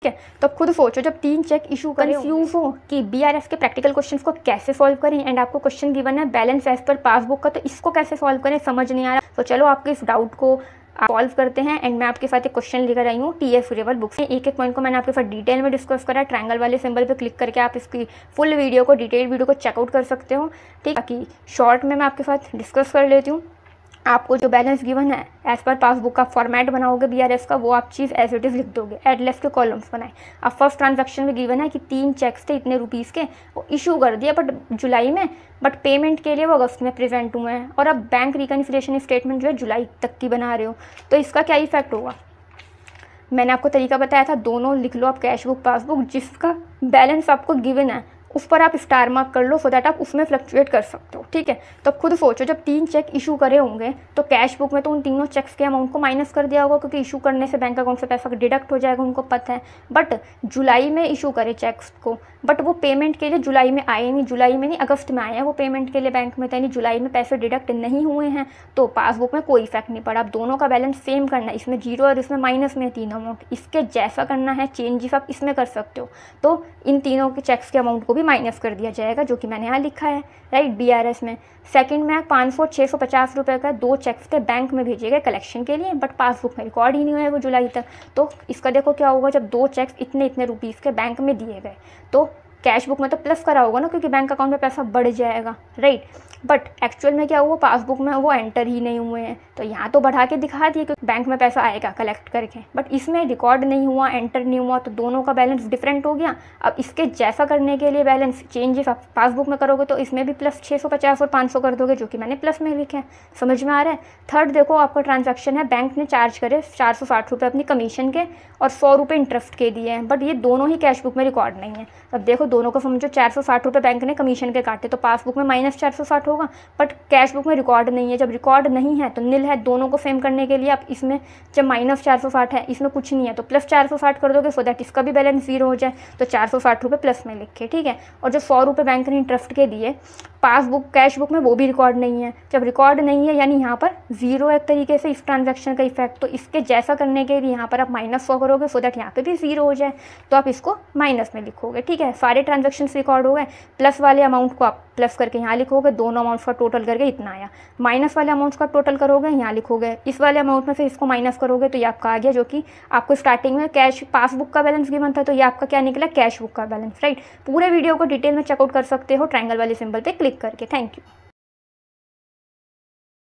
है। तो खुद सोचो जब 3 चेक इशू करें, कंफ्यूज हो कि बीआरएस के प्रैक्टिकल क्वेश्चंस को कैसे सॉल्व करें एंड आपको क्वेश्चन गिवन है बैलेंस एज पर पासबुक का, तो इसको कैसे सॉल्व करें समझ नहीं आ रहा। तो चलो आपके इस डाउट को सॉल्व करते हैं एंड मैं आपके साथ एक क्वेश्चन लेकर आई हूँ टीएस सूर्यवंशी बुक से। एक एक पॉइंट को मैंने आपके साथ डिटेल में डिस्कस करा है। ट्रायंगल वाले सिंबल पे क्लिक करके आप इसकी फुल वीडियो को, डिटेल वीडियो को चेकआउट कर सकते हो, ठीक। बाकी शॉर्ट में मैं आपके साथ डिस्कस कर लेती हूँ। आपको जो बैलेंस गिवन है एज पर पासबुक का फॉर्मेट बनाओगे बीआरएस का, वो आप चीज़ एज इट इज़ लिख दोगे, एड लेफ्ट के कॉलम्स बनाए। अब फर्स्ट ट्रांजैक्शन में गिवन है कि 3 चेक्स थे इतने रुपीज़ के, वो इशू कर दिया बट जुलाई में, बट पेमेंट के लिए वो अगस्त में प्रेजेंट हुए हैं, और अब बैंक रिकन्सिलिएशन स्टेटमेंट जो है जुलाई तक की बना रहे हो, तो इसका क्या इफेक्ट होगा। मैंने आपको तरीका बताया था, दोनों लिख लो आप कैश बुक पासबुक, जिसका बैलेंस आपको गिवन है उस पर आप स्टार मार्क कर लो, सो दैट आप उसमें फ्लक्चुएट कर सकते हो, ठीक है। तो खुद सोचो जब 3 चेक इशू करे होंगे तो कैश बुक में तो उन तीनों चेक्स के अमाउंट को माइनस कर दिया होगा, क्योंकि इशू करने से बैंक अकाउंट से पैसा डिडक्ट हो जाएगा, उनको पता है। बट जुलाई में इशू करे चेक्स को, बट वो पेमेंट के लिए जुलाई में आए नहीं, जुलाई में नहीं अगस्त में आए हैं वो पेमेंट के लिए बैंक में, यानी जुलाई में पैसे डिडक्ट नहीं हुए हैं, तो पासबुक में कोई इफेक्ट नहीं पड़ा। अब दोनों का बैलेंस सेम करना है, इसमें जीरो और इसमें माइनस में 3 अमाउंट, इसके जैसा करना है चेंजेस आप इसमें कर सकते हो। तो इन तीनों के चेक्स के अमाउंट को भी माइनस कर दिया जाएगा, जो कि मैंने यहाँ लिखा है, राइट। बीआरएस में सेकंड में 500 650 रुपये का 2 चेक्स थे बैंक में भेजे गए कलेक्शन के लिए, बट पासबुक में रिकॉर्ड ही नहीं हुआ वो जुलाई तक। तो इसका देखो क्या होगा, जब 2 चेक्स इतने इतने रुपीज़ के बैंक में दिए गए तो कैश बुक में तो प्लस करा होगा ना, क्योंकि बैंक अकाउंट में पैसा बढ़ जाएगा, राइट। बट एक्चुअल में क्या हुआ, पासबुक में वो एंटर ही नहीं हुए हैं, तो यहाँ तो बढ़ा के दिखा दिए कि बैंक में पैसा आएगा कलेक्ट करके, बट इसमें रिकॉर्ड नहीं हुआ, एंटर नहीं हुआ, तो दोनों का बैलेंस डिफरेंट हो गया। अब इसके जैसा करने के लिए बैलेंस चेंजेस आप पासबुक में करोगे तो इसमें भी प्लस 650 और 500 कर दोगे, जो कि मैंने प्लस में लिखे हैं। समझ में आ रहा है। थर्ड देखो आपका ट्रांजैक्शन है, बैंक ने चार्ज करे 460 रुपये अपनी कमीशन के और 100 रुपये इंटरेस्ट के दिए हैं, बट ये दोनों ही कैश बुक में रिकॉर्ड नहीं है। अब देखो दोनों को समझो, 460 रुपये बैंक ने कमीशन के काटे, तो पासबुक में माइनस 460 होगा, बट कैश बुक में रिकॉर्ड नहीं है। जब रिकॉर्ड नहीं है तो नील है, दोनों को सेम करने के लिए आप इसमें जब माइनस 460 है, इसमें कुछ नहीं है तो प्लस 460 कर दोगे, सो दैट इसका भी बैलेंस जीरो हो जाए। तो 460 रुपये प्लस में लिखे, ठीक है। और जो 100 रुपये बैंक ने इंटरेस्ट के दिए पासबुक कैश बुक में, वो भी रिकॉर्ड नहीं है। जब रिकॉर्ड नहीं है यानी यहाँ पर जीरो एक तरीके से इस ट्रांजैक्शन का इफेक्ट, तो इसके जैसा करने के लिए यहाँ पर आप -100 करोगे, सो दैट यहाँ पे भी जीरो हो जाए, तो आप इसको माइनस में लिखोगे, ठीक है। सारे ट्रांजैक्शन रिकॉर्ड हो गए, प्लस वाले अमाउंट को आप प्लस करके यहाँ लिखोगे, दोनों अमाउंट्स का टोटल करके इतना आया। माइनस वाले अमाउंट्स का टोटल करोगे, यहाँ लिखोगे, इस वाले अमाउंट में से इसको माइनस करोगे, तो ये आपका आ गया, जो कि आपको स्टार्टिंग में कैश पासबुक का बैलेंस गिवन था, तो ये आपका क्या निकला, कैश बुक का बैलेंस, राइट। पूरे वीडियो को डिटेल में चेकआउट कर सकते हो ट्रायंगल वाले सिंबल पे क्लिक करके। Thank you.